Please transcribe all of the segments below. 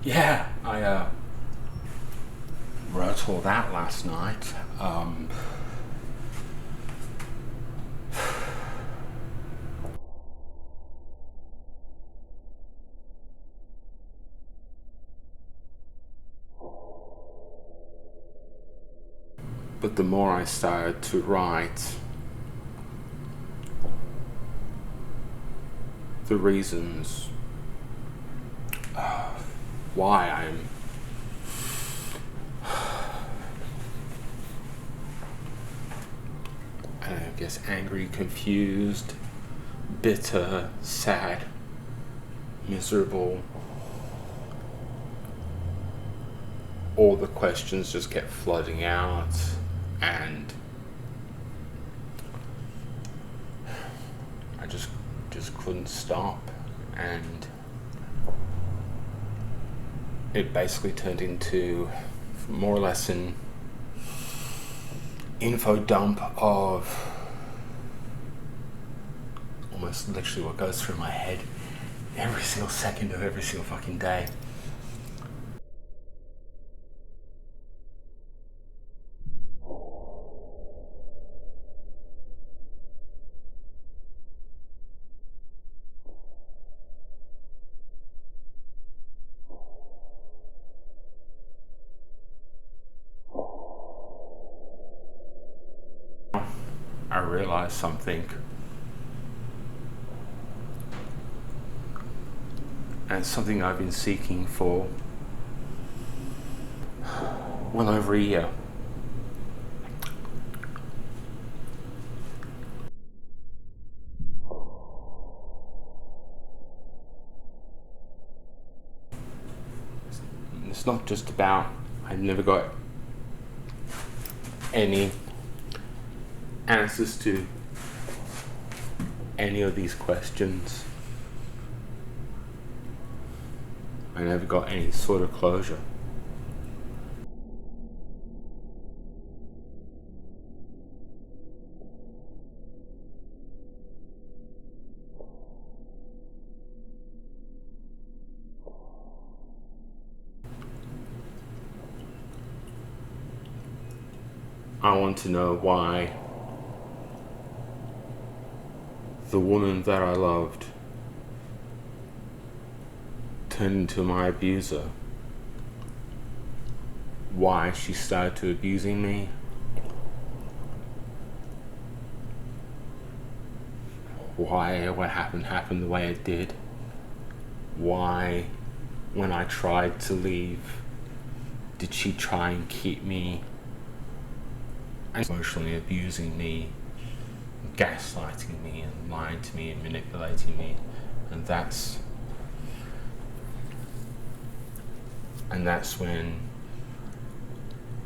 Yeah, I wrote all that last night. But the more I started to write, the reasons why I'm I guess angry, confused, bitter, sad, miserable. All the questions just kept flooding out, and I just couldn't stop, and it basically turned into more or less an info dump of almost literally what goes through my head every single second of every single fucking day. I realized something, and it's something I've been seeking for well over a year. It's not just about I never got any answers to any of these questions. I never got any sort of closure. I want to know why the woman that I loved turned into my abuser. Why she started to abusing me. Why what happened the way it did. Why, when I tried to leave, did she try and keep me emotionally abusing me, gaslighting me and lying to me and manipulating me. And that's when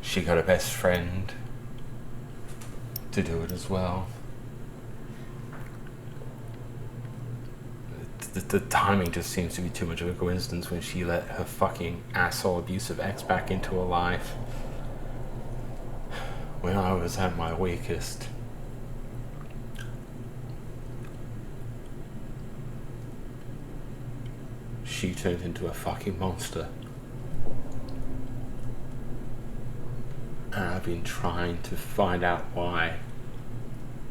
she got a best friend to do it as well. The timing just seems to be too much of a coincidence when she let her fucking asshole abusive ex back into her life when I was at my weakest. She turned into a fucking monster. And I've been trying to find out why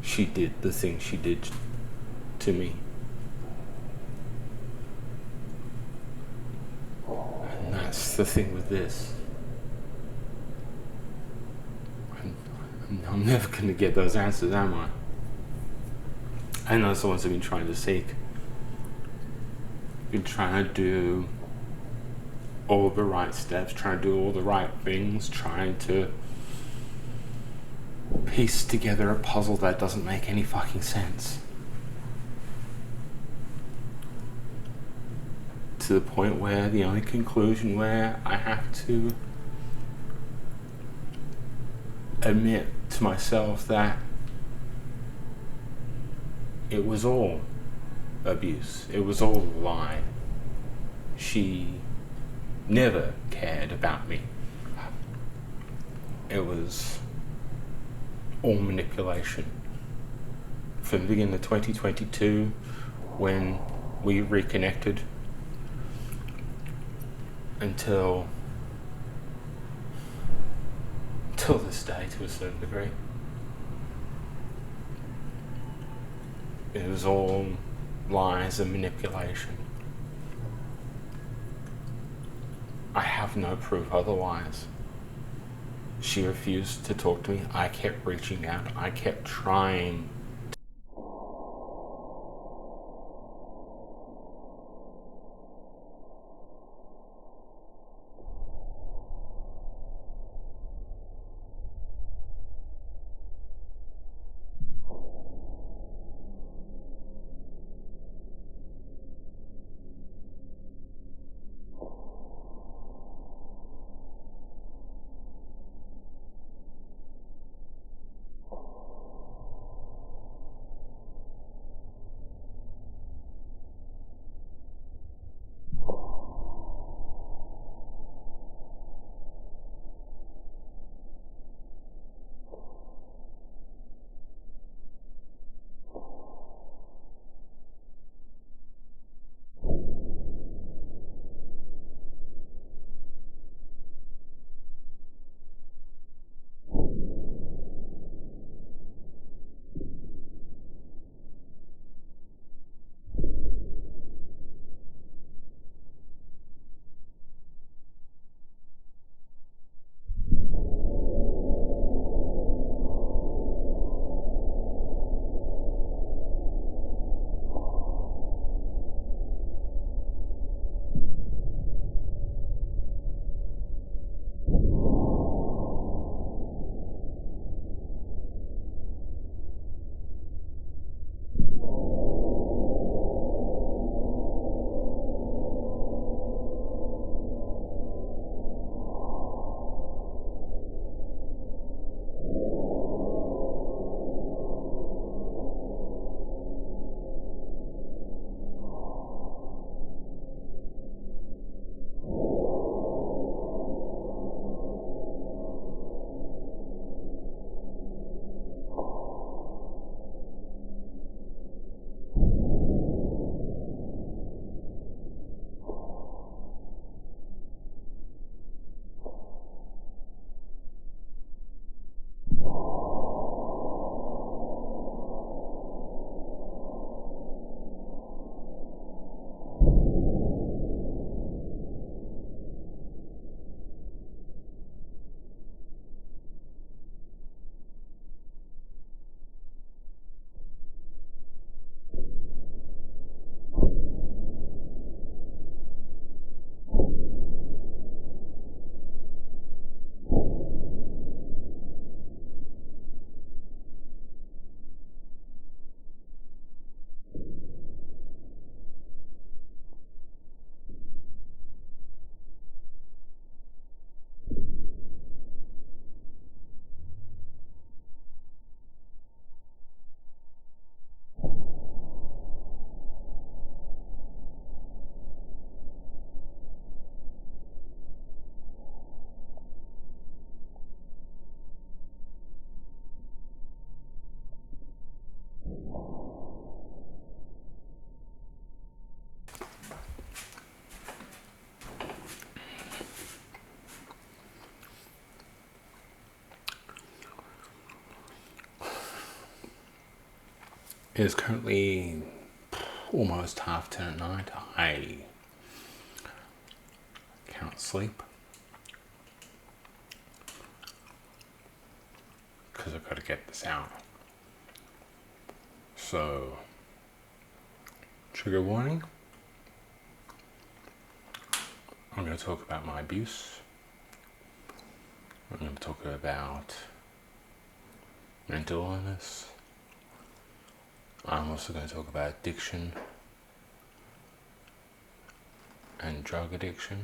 she did the thing she did to me. And that's the thing with this. I'm never going to get those answers, am I? I know the ones I've been trying to seek. Been trying to do all the right steps, trying to do all the right things, trying to piece together a puzzle that doesn't make any fucking sense. To the point where the only conclusion where I have to admit to myself that it was all abuse. It was all a lie. She never cared about me. It was all manipulation. From the beginning of 2022, when we reconnected, until this day, to a certain degree. It was all lies and manipulation. I have no proof otherwise. She refused to talk to me. I kept reaching out. I kept trying. It is currently almost 10:30 at night. I can't sleep because I've got to get this out. So, trigger warning. I'm going to talk about my abuse. I'm going to talk about mental illness. I'm also going to talk about addiction and drug addiction.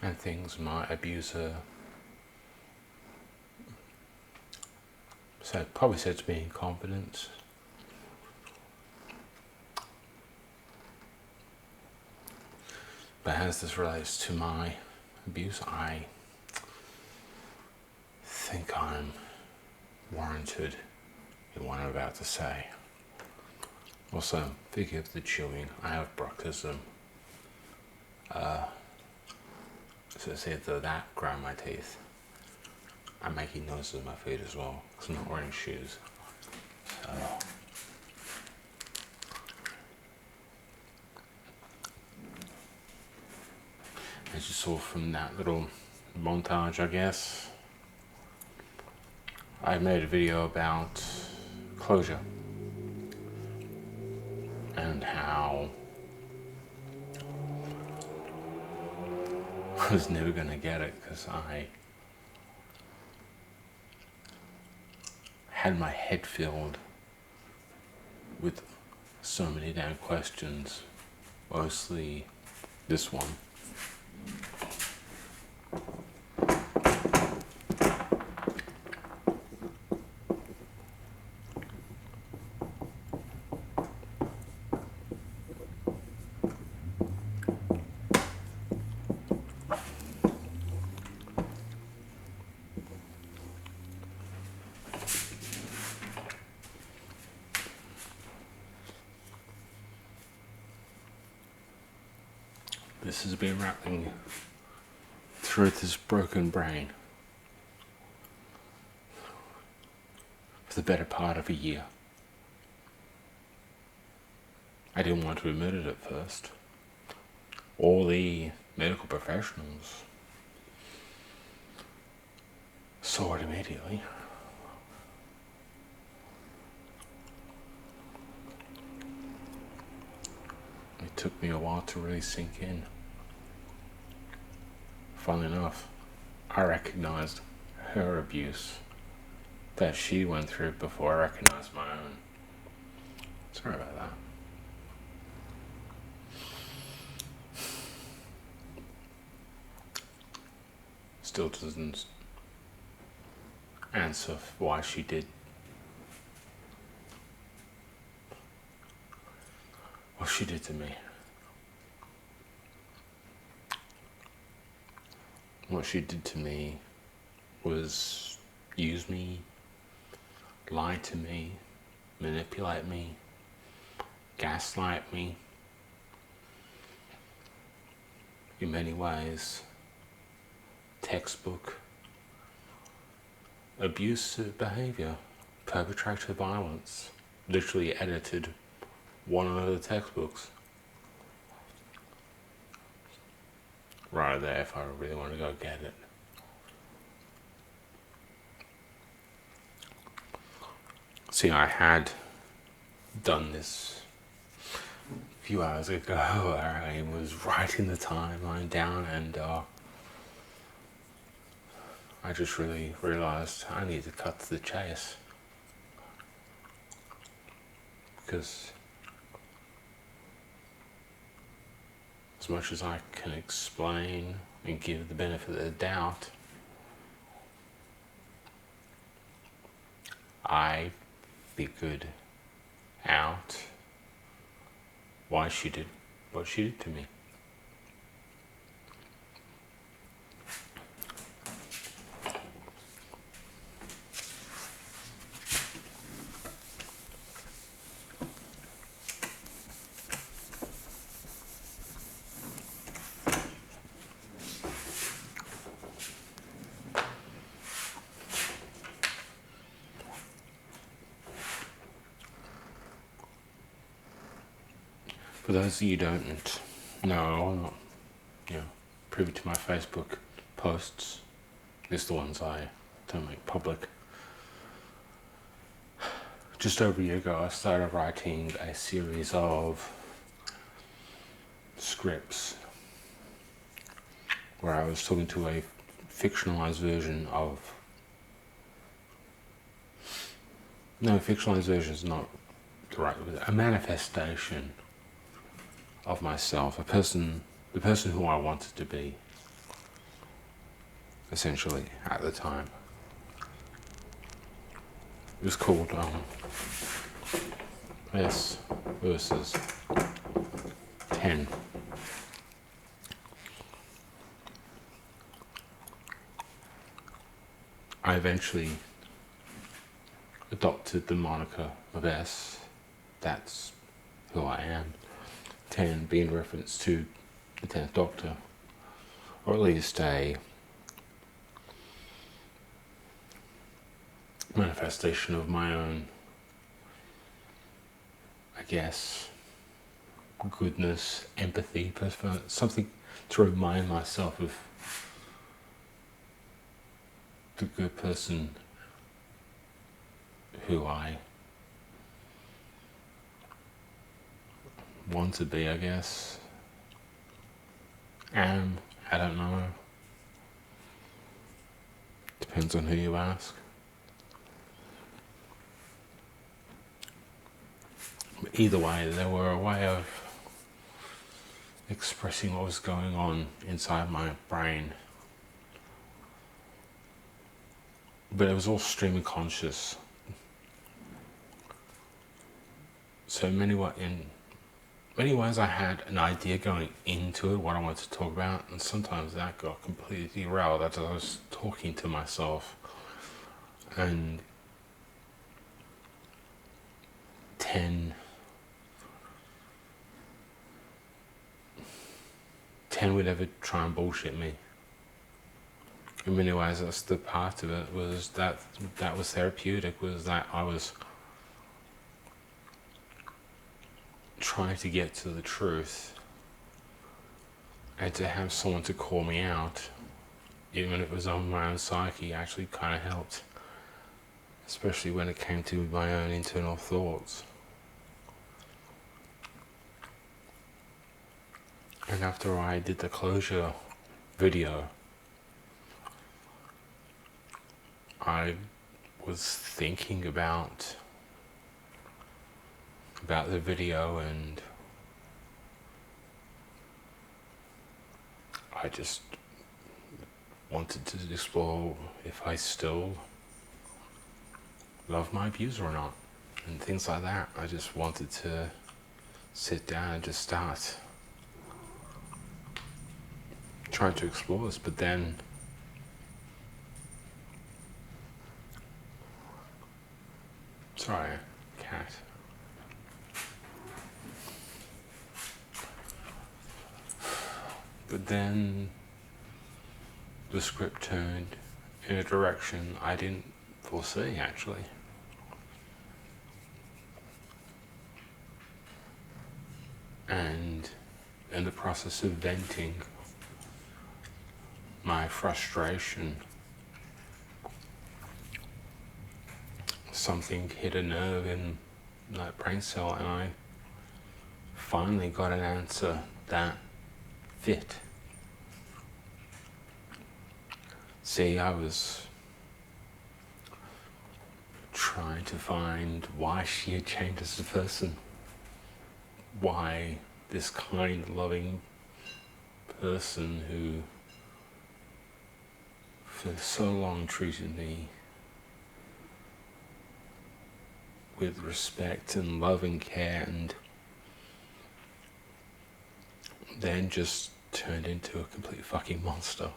And things my abuser probably said to me in confidence. But as this relates to my abuse, I think I'm warranted in what I'm about to say. Also, forgive the chewing. I have bruxism. So say that grind my teeth. I'm making noises with my feet as well because I'm not wearing shoes. So as you saw from that little montage, I guess, I made a video about closure and how I was never going to get it because I had my head filled with so many damn questions, mostly this one. This has been rattling through this broken brain for the better part of a year. I didn't want to admit it at first. All the medical professionals saw it immediately. It took me a while to really sink in. Funnily enough, I recognized her abuse that she went through before I recognized my own. Sorry about that. Still doesn't answer why she did what she did to me. What she did to me was use me, lie to me, manipulate me, gaslight me. In many ways, textbook abusive behavior, perpetrator violence, literally edited one of the textbooks. Right there if I really want to go get it. See, I had done this a few hours ago. I was writing the timeline down and I just really realized I need to cut to the chase. Because as much as I can explain and give the benefit of the doubt, I figured out why she did what she did to me. For those of you who don't know, I'm not privy to my Facebook posts, at least the ones I don't make public. Just over a year ago, I started writing a series of scripts where I was talking to a fictionalized version of... No, fictionalized version is not the right word. A manifestation of myself, the person who I wanted to be, essentially, at the time. It was called S versus 10. I eventually adopted the moniker of S. That's who I am. 10 being reference to the 10th Doctor, or at least a manifestation of my own, I guess, goodness, empathy, something to remind myself of the good person who I want to be, I guess. Am, I don't know. Depends on who you ask. But either way, there were a way of expressing what was going on inside my brain. But it was all stream of conscious. So in many ways I had an idea going into it, what I wanted to talk about, and sometimes that got completely derailed as I was talking to myself. And 10 would ever try and bullshit me. In many ways, that's the part of it, was that was therapeutic, was that I was trying to get to the truth, and to have someone to call me out, even if it was on my own psyche, actually kind of helped, especially when it came to my own internal thoughts. And after I did the closure video, I was thinking about the video, and I just wanted to explore if I still love my abuser or not, and things like that. I just wanted to sit down and just start trying to explore this. But then sorry, cat. But then the script turned in a direction I didn't foresee, actually. And in the process of venting my frustration, something hit a nerve in that brain cell, and I finally got an answer that fit. See, I was trying to find why she had changed as a person. Why this kind, loving person who for so long treated me with respect and love and care, and then just turned into a complete fucking monster.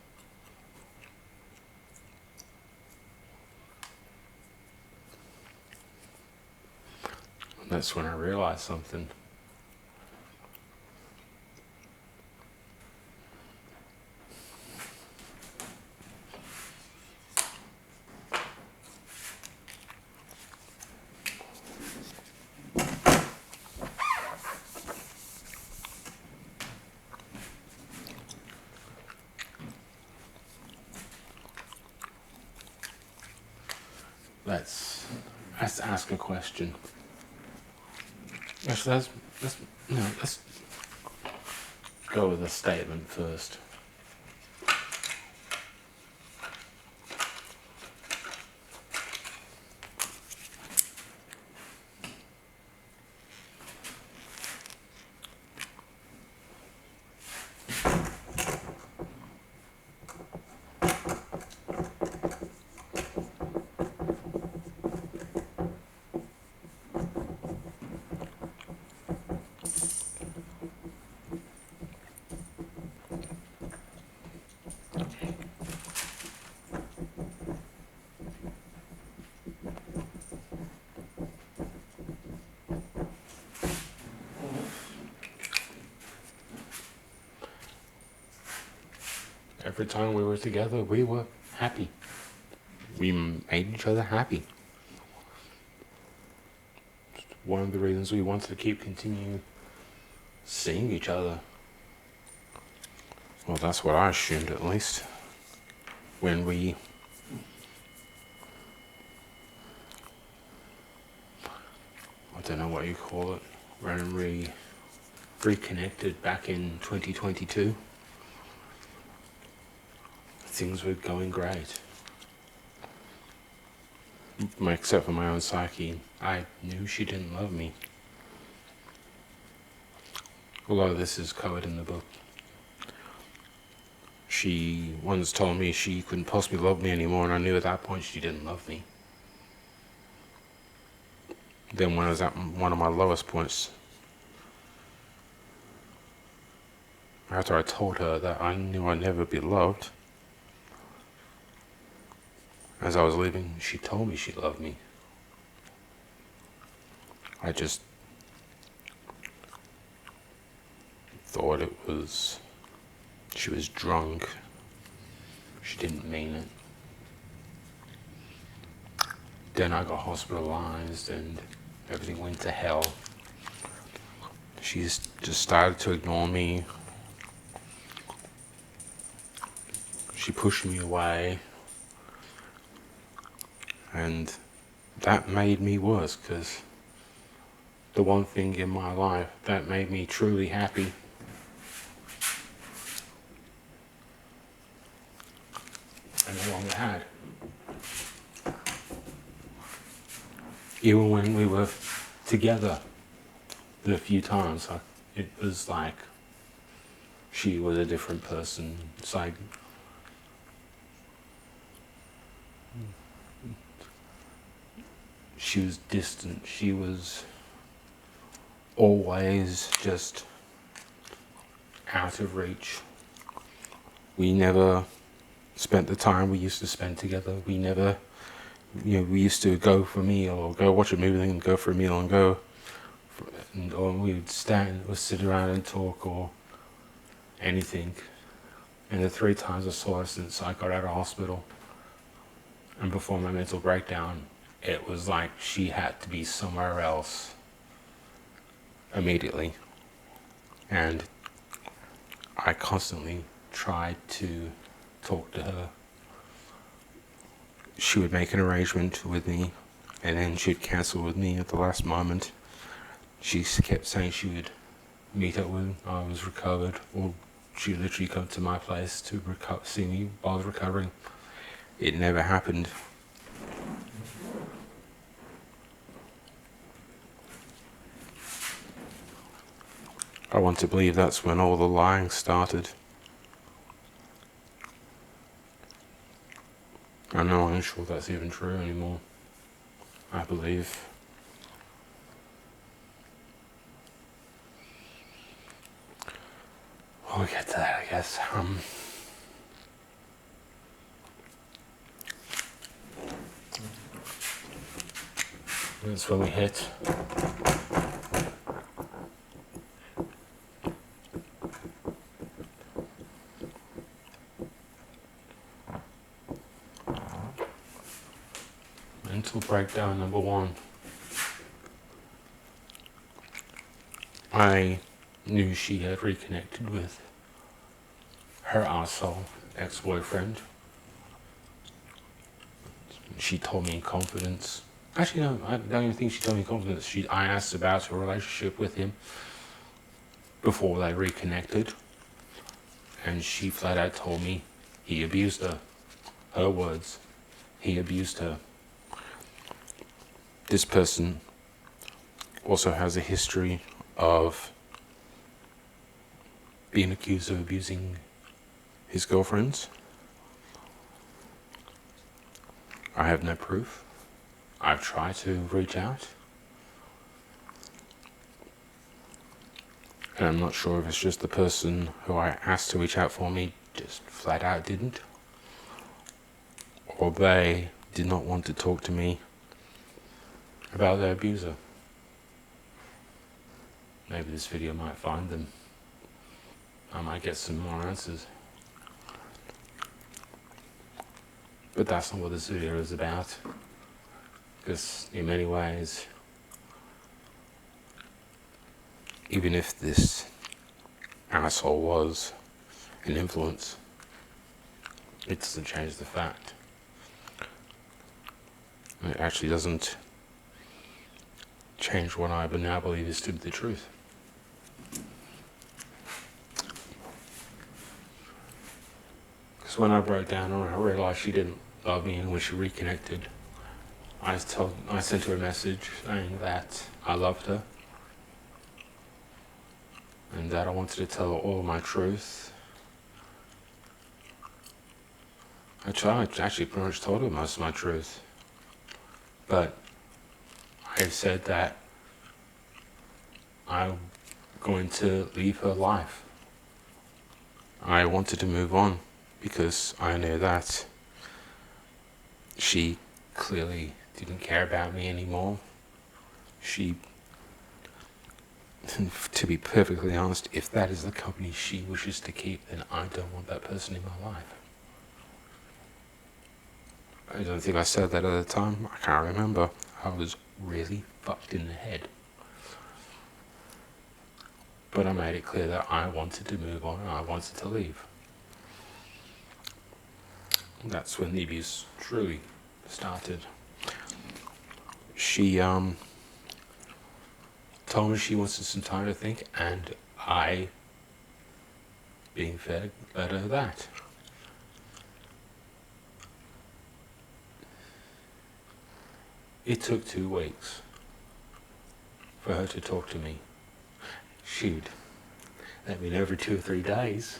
And that's when I realized something. Let's ask a question. Let's go with a statement first. every time we were together, we were happy. We made each other happy. One of the reasons we wanted to continue seeing each other. Well, that's what I assumed, at least. When we I don't know what you call it, when we reconnected back in 2022, things were going great. Except for my own psyche, I knew she didn't love me. Although this is covered in the book. She once told me she couldn't possibly love me anymore, and I knew at that point she didn't love me. Then when I was at one of my lowest points, after I told her that I knew I'd never be loved, as I was leaving, she told me she loved me. I just thought she was drunk. She didn't mean it. Then I got hospitalized and everything went to hell. She just started to ignore me. She pushed me away. And that made me worse, because the one thing in my life that made me truly happy I no longer had. Even when we were together the few times, it was like she was a different person. It's like she was distant. She was always just out of reach. We never spent the time we used to spend together. We never, we used to go for a meal or go watch a movie and go for a meal and go, or we would stand or sit around and talk or anything. And the 3 times I saw her since I got out of hospital and before my mental breakdown, it was like she had to be somewhere else immediately. And I constantly tried to talk to her. She would make an arrangement with me and then she'd cancel with me at the last moment. She kept saying she would meet up when I was recovered, or she'd literally come to my place to see me while I was recovering. It never happened. I want to believe that's when all the lying started. I'm not even sure that's even true anymore. I believe. We'll get to that, I guess. That's when we hit. Mental breakdown number 1. I knew she had reconnected with her asshole ex-boyfriend. She told me in confidence. Actually, no, I don't even think she told me in confidence. I asked about her relationship with him before they reconnected, and she flat out told me he abused her. Her words. He abused her. This person also has a history of being accused of abusing his girlfriends. I have no proof. I've tried to reach out. And I'm not sure if it's just the person who I asked to reach out for me just flat out didn't. Or they did not want to talk to me about their abuser. Maybe this video might find them. I might get some more answers. But that's not what this video is about. Because in many ways, even if this asshole was an influence, it doesn't change the fact. It actually doesn't change what I now believe is to be the truth. Because when I broke down on her, I realized she didn't love me, and when she reconnected, I sent her a message saying that I loved her and that I wanted to tell her all my truth. I actually pretty much told her most of my truth, but I said that I'm going to leave her life. I wanted to move on because I knew that she clearly didn't care about me anymore. To be perfectly honest, if that is the company she wishes to keep, then I don't want that person in my life. I don't think I said that at the time. I can't remember. I was really fucked in the head. But I made it clear that I wanted to move on and I wanted to leave. That's when the abuse truly started. She told me she wanted some time to think, and I, being fair, let her that. It took 2 weeks for her to talk to me. She'd let me know every 2 or 3 days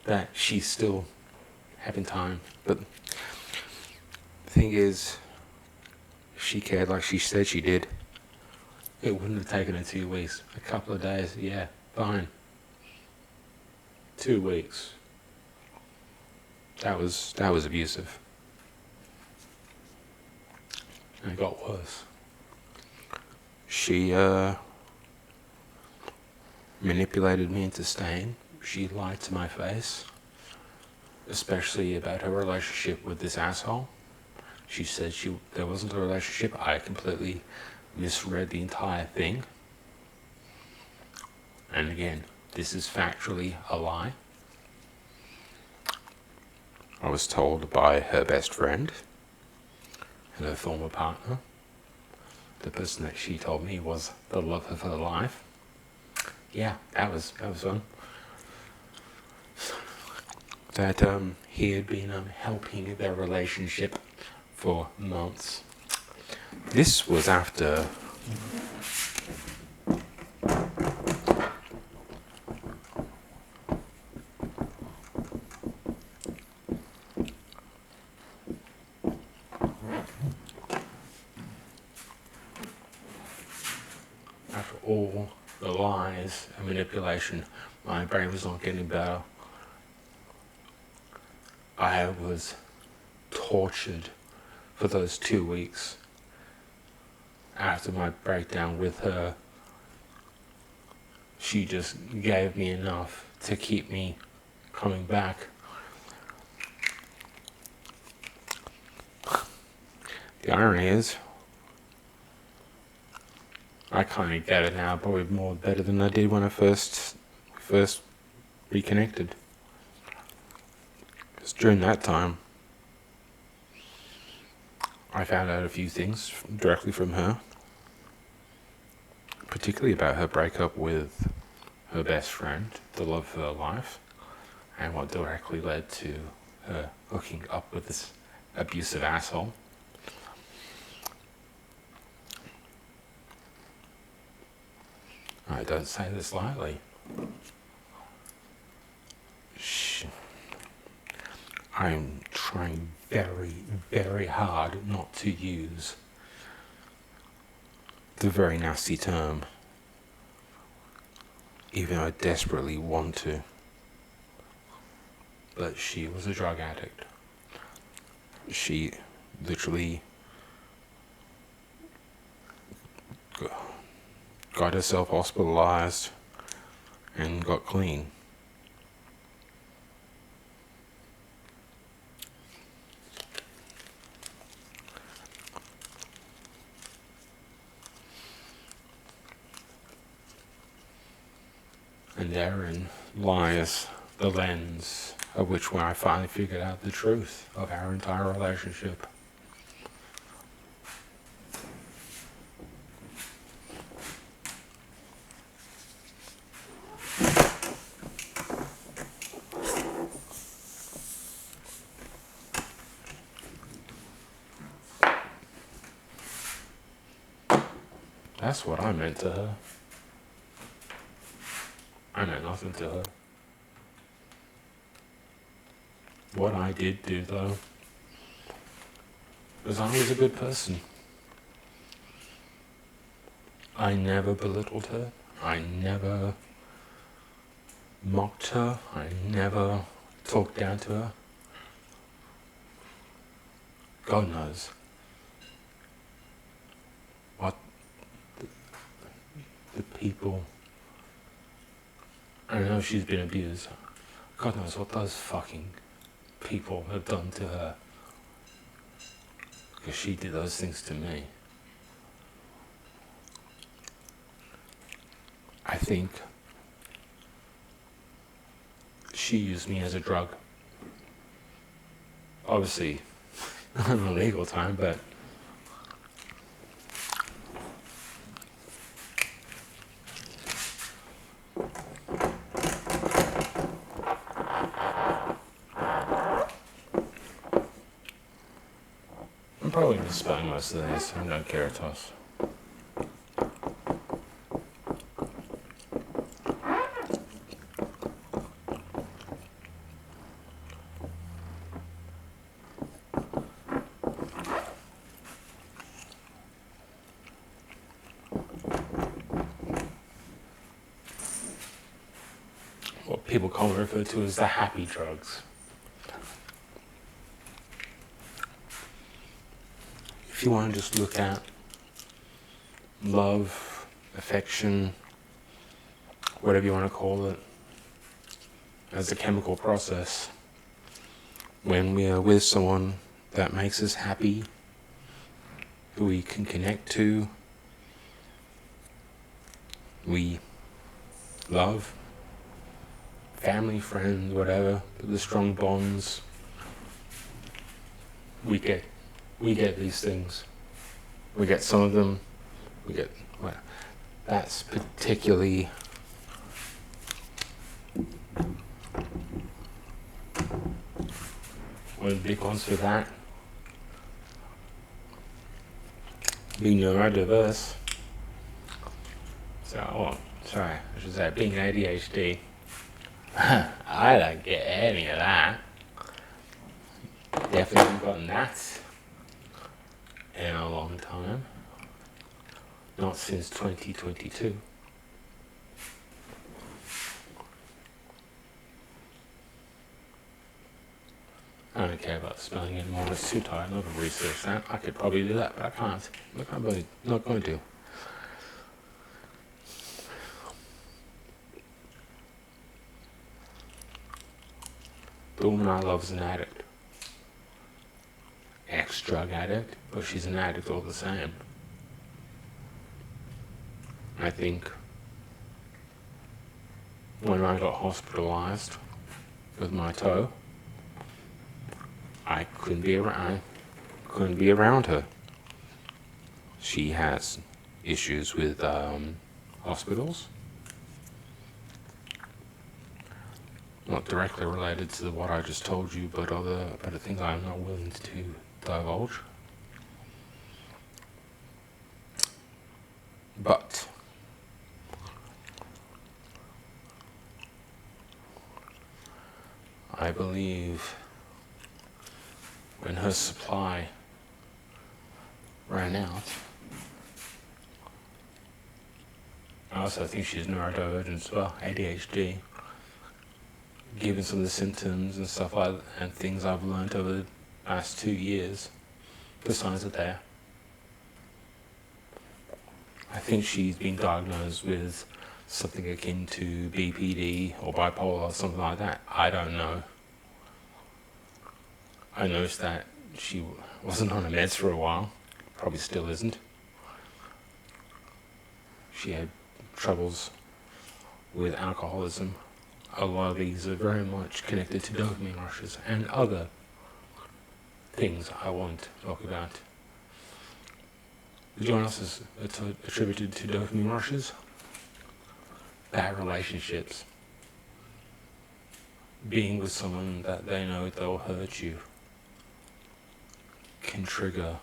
that she's still having time. But the thing is, if she cared like she said she did, it wouldn't have taken her 2 weeks. A couple of days, yeah, fine. 2 weeks. That was abusive. And it got worse. She manipulated me into staying. She lied to my face, especially about her relationship with this asshole. She said there wasn't a relationship. I completely misread the entire thing. And again, this is factually a lie. I was told by her best friend and her former partner, the person that she told me was the love of her life. Yeah, that was fun. That he had been helping their relationship for months. This was after all the lies and manipulation. My brain was not getting better. I was tortured for those 2 weeks after my breakdown with her. She just gave me enough to keep me coming back. The irony is, I kind of get it now, probably more better than I did when I first reconnected. Because during that time, I found out a few things directly from her, particularly about her breakup with her best friend, the love of her life, and what directly led to her hooking up with this abusive asshole. I don't say this lightly. I'm trying very, very hard not to use the very nasty term, even though I desperately want to. But she was a drug addict. She literally got herself hospitalized and got clean. and therein lies the lens of which when I finally figured out the truth of our entire relationship. That's what I meant to her. I meant nothing to her. What I did do, though, was I was a good person. I never belittled her. I never mocked her. I never talked down to her. God knows what the people, I know she's been abused. God knows what those fucking people have done to her. Because she did those things to me. I think she used me as a drug. Obviously, on a legal time, but I'm probably misspelling most of these. I don't care a toss. What people commonly refer to as the happy drugs. If you want to just look at love, affection, whatever you want to call it, as a chemical process, when we are with someone that makes us happy, who we can connect to, we love, family, friends, whatever, the strong bonds, we get these things. We get some of them, well, that's particularly one of the big ones for that. Being neurodiverse. I should say being ADHD. I don't get any of that. Definitely haven't gotten that in a long time. Not since 2022. I don't care about spelling anymore. It's too tired. I'm not going to research that. I could probably do that, but I can't. I'm not going to. The woman I love is an addict. Ex-drug addict, but she's an addict all the same. I think when I got hospitalized with my toe, I couldn't be around her. She has issues with hospitals. Not directly related to what I just told you, but other things I'm not willing to divulge. But I believe when her supply ran out, I also think she's neurodivergent as well, ADHD. Given some of the symptoms and stuff and things I've learned over the last 2 years, the signs are there. I think she's been diagnosed with something akin to BPD or bipolar or something like that. I don't know. I noticed that she wasn't on her meds for a while. Probably still isn't. She had troubles with alcoholism, a lot of these are very much connected to dopamine rushes and other things I won't talk about. Do you know what else is attributed to dopamine rushes? Bad relationships. Being with someone that they know they'll hurt you can trigger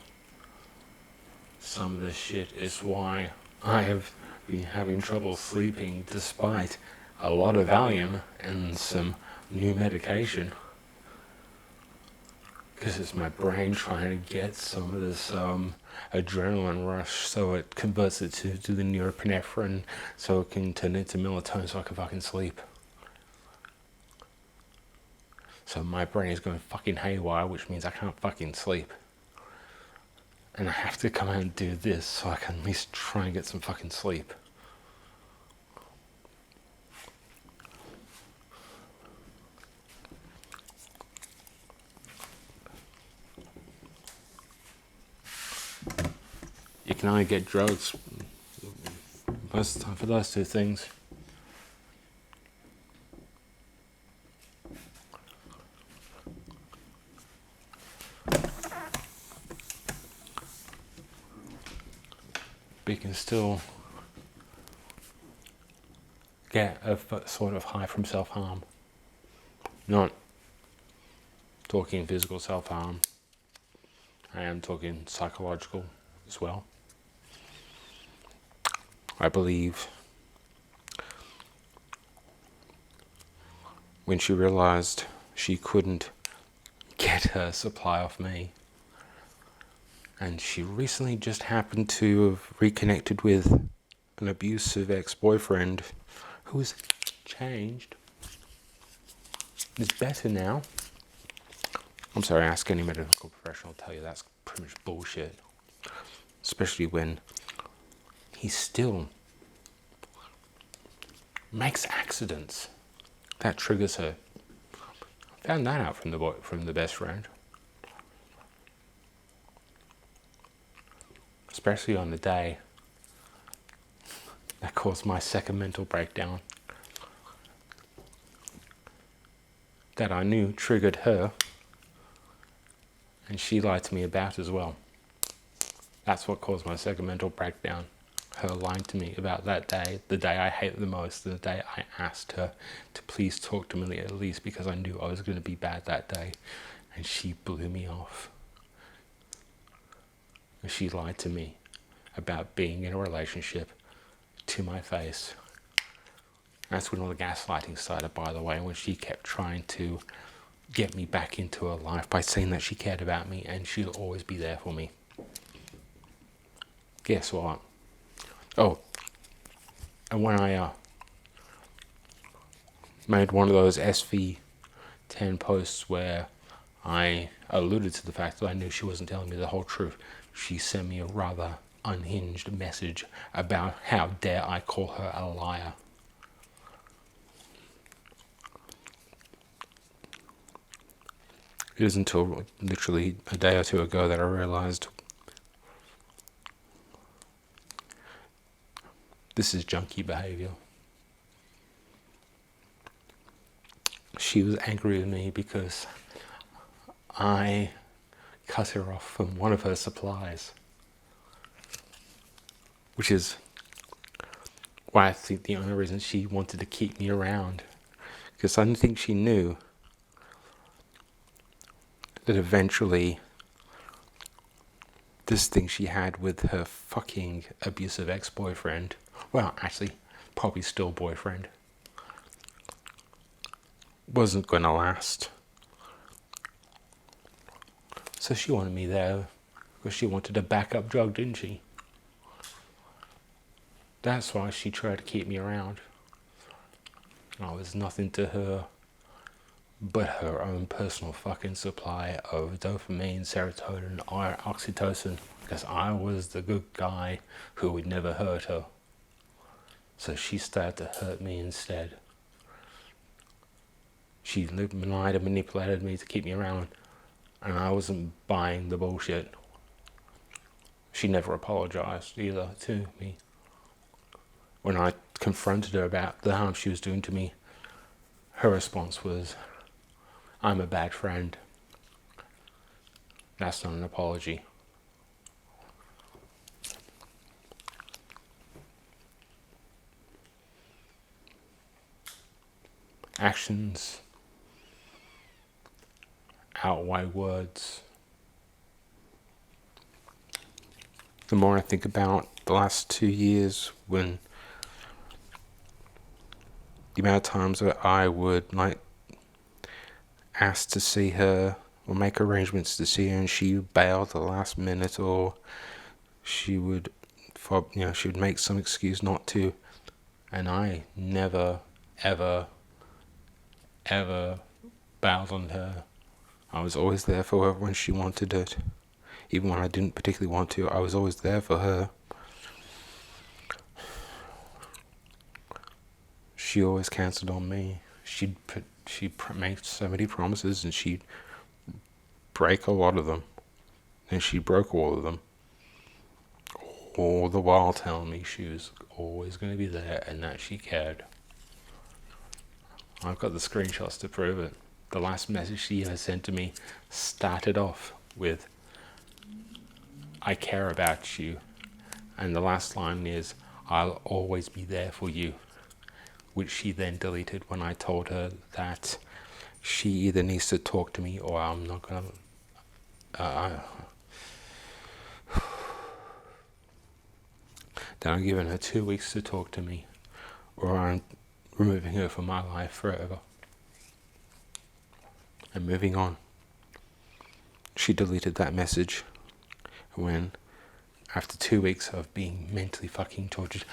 some of this shit. It's why I have been having trouble sleeping despite a lot of Valium and some new medication. Because it's my brain trying to get some of this adrenaline rush so it converts it to the norepinephrine so it can turn it to melatonin so I can fucking sleep. So my brain is going fucking haywire, which means I can't fucking sleep. And I have to come out and do this so I can at least try and get some fucking sleep. You can only get drugs most of the time for those two things. But you can still get a sort of high from self-harm. Not talking physical self-harm. I am talking psychological as well. I believe when she realized she couldn't get her supply off me, and she recently just happened to have reconnected with an abusive ex-boyfriend who's changed, is better now. I'm sorry, ask any medical professional, I'll tell you that's pretty much bullshit. Especially when he still makes accidents. That triggers her. I found that out from the best friend. Especially on the day that caused my second mental breakdown. That I knew triggered her. And she lied to me about as well. That's what caused my second mental breakdown. Her lying to me about that day, the day I hated the most, the day I asked her to please talk to me at least because I knew I was going to be bad that day. And she blew me off. And she lied to me about being in a relationship to my face. That's when all the gaslighting started, by the way, when she kept trying to get me back into her life by saying that she cared about me and she'll always be there for me. Guess what? Oh, and when I made one of those SV10 posts where I alluded to the fact that I knew she wasn't telling me the whole truth, she sent me a rather unhinged message about how dare I call her a liar. It isn't until literally a day or two ago that I realized this is junkie behavior. She was angry with me because I cut her off from one of her supplies. Which is why I think the only reason she wanted to keep me around. Because I don't think she knew that eventually this thing she had with her fucking abusive ex-boyfriend, well, actually, probably still boyfriend, wasn't going to last. So she wanted me there because she wanted a backup drug, didn't she? That's why she tried to keep me around. I was nothing to her but her own personal fucking supply of dopamine, serotonin, or oxytocin, because I was the good guy who would never hurt her. So she started to hurt me instead. She lied and manipulated me to keep me around, and I wasn't buying the bullshit. She never apologized either to me. when I confronted her about the harm she was doing to me, her response was, "I'm a bad friend." That's not an apology. Actions outweigh words. The more I think about the last 2 years, when the amount of times that I would ask to see her or make arrangements to see her and she bailed at the last minute, or she would she would make some excuse not to, and I never ever bailed on her. I was always there for her when she wanted it. Even when I didn't particularly want to, I was always there for her. She always cancelled on me. She'd make so many promises and she'd break a lot of them. And she broke all of them. All the while telling me she was always going to be there and that she cared. I've got the screenshots to prove it. The last message she ever sent to me started off with, "I care about you." And the last line is, "I'll always be there for you," which she then deleted when I told her that she either needs to talk to me or I'm not going to... Then I'm giving her 2 weeks to talk to me, or I'm removing her from my life forever. And moving on. She deleted that message when, after 2 weeks of being mentally fucking tortured,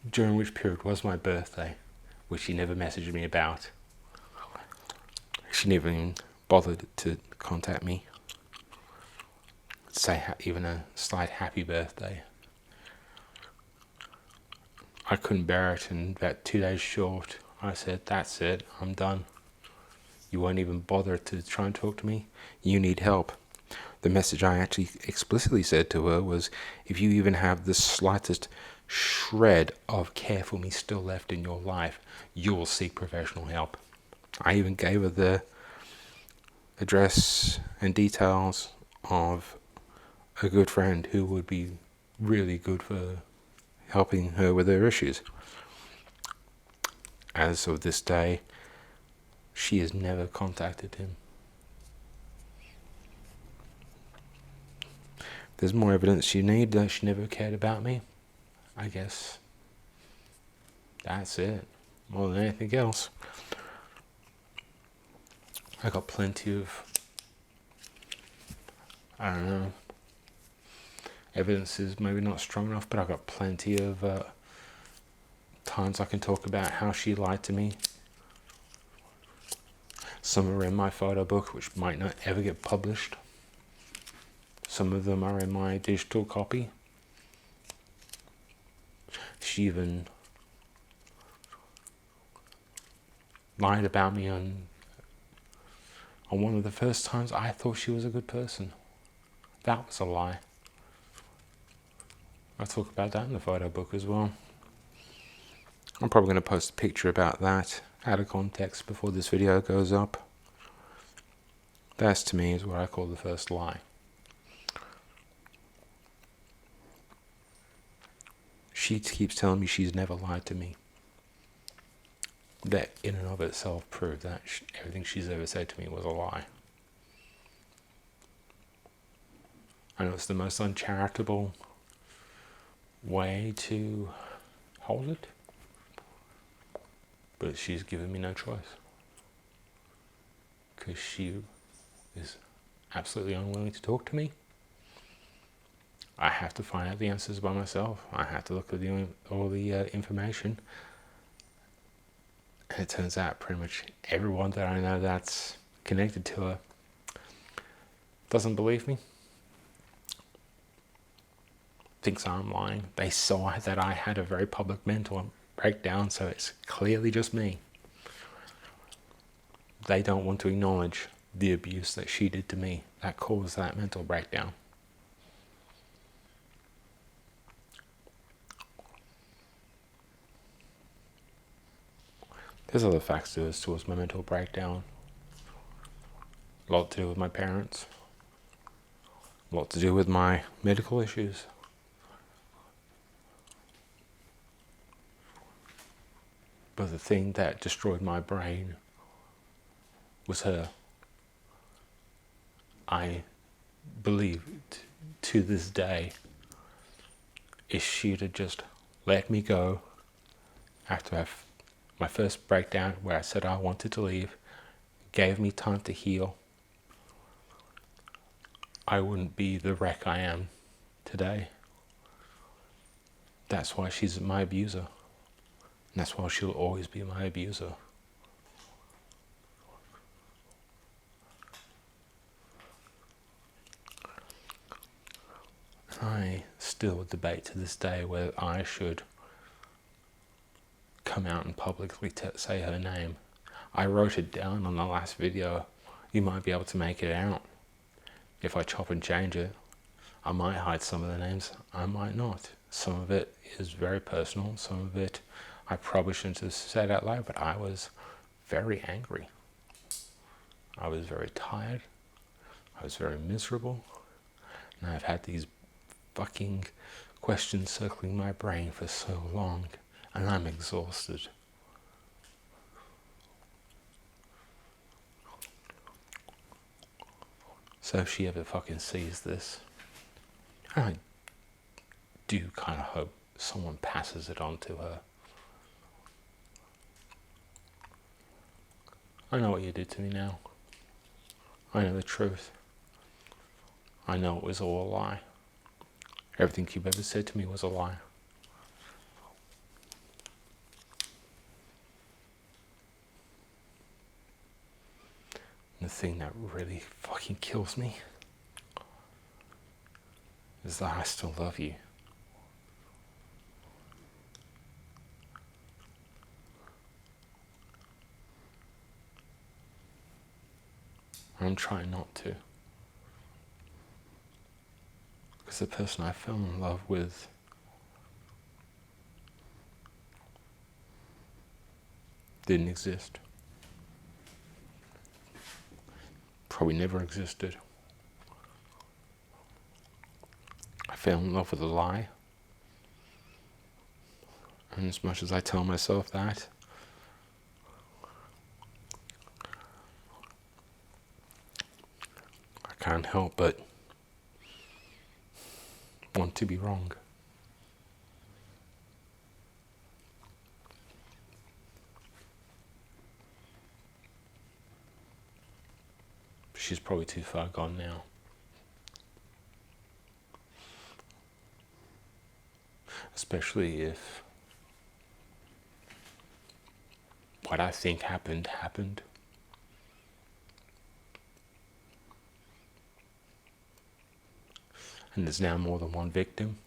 during which period was my birthday, which she never messaged me about. She never even bothered to contact me, say even a slight happy birthday. I couldn't bear it, and about 2 days short, I said, "That's it, I'm done. You won't even bother to try and talk to me? You need help." The message I actually explicitly said to her was, "If you even have the slightest shred of care for me still left in your life, you will seek professional help." I even gave her the address and details of a good friend who would be really good for helping her with her issues. As of this day, she has never contacted him. There's more evidence you need that she never cared about me. I guess that's it, more than anything else. I got plenty of, evidence is maybe not strong enough, but I've got plenty of times I can talk about how she lied to me. Some are in my photo book, which might not ever get published. Some of them are in my digital copy. She even lied about me on one of the first times I thought she was a good person. That was a lie. I talk about that in the photo book as well. I'm probably going to post a picture about that out of context before this video goes up. That, to me, is what I call the first lie. She keeps telling me she's never lied to me. That in and of itself proved that everything she's ever said to me was a lie. I know it's the most uncharitable way to hold it, but she's given me no choice, because she is absolutely unwilling to talk to me. I have to find out the answers by myself. I have to look at all the information, and it turns out pretty much everyone that I know that's connected to her doesn't believe me, thinks I'm lying. They saw that I had a very public mental breakdown, so it's clearly just me. They don't want to acknowledge the abuse that she did to me that caused that mental breakdown. There's other factors towards my mental breakdown. A lot to do with my parents. A lot to do with my medical issues. But the thing that destroyed my brain was her. I believe to this day, if she'd have just let me go after my first breakdown where I said I wanted to leave, gave me time to heal, I wouldn't be the wreck I am today. That's why she's my abuser. And that's why she'll always be my abuser. I still debate to this day whether I should come out and publicly say her name. I wrote it down on the last video. You might be able to make it out. If I chop and change it, I might hide some of the names, I might not. Some of it is very personal, some of it I probably shouldn't have said out loud, but I was very angry. I was very tired. I was very miserable. And I've had these fucking questions circling my brain for so long, and I'm exhausted. So if she ever fucking sees this, and I do kind of hope someone passes it on to her. I know what you did to me now. I know the truth. I know it was all a lie. Everything you've ever said to me was a lie. And the thing that really fucking kills me is that I still love you. I'm trying not to. Because the person I fell in love with didn't exist. Probably never existed. I fell in love with a lie. And as much as I tell myself that, I can't help but want to be wrong. She's probably too far gone now. Especially if what I think happened. And there's now more than one victim.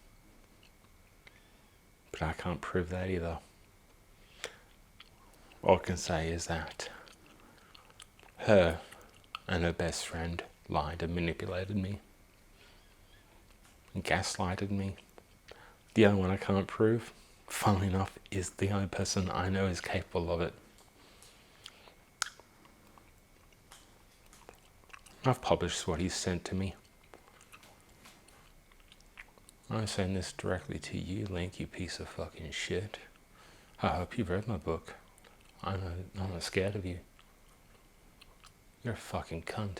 But I can't prove that either. All I can say is that her and her best friend lied and manipulated me. And gaslighted me. The other one I can't prove, funnily enough, is the only person I know is capable of it. I've published what he sent to me. I send this directly to you, Link, you piece of fucking shit. I hope you've read my book. I'm not scared of you. You're a fucking cunt.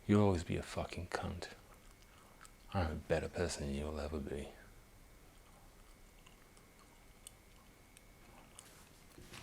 You'll always be a fucking cunt. I'm a better person than you'll ever be.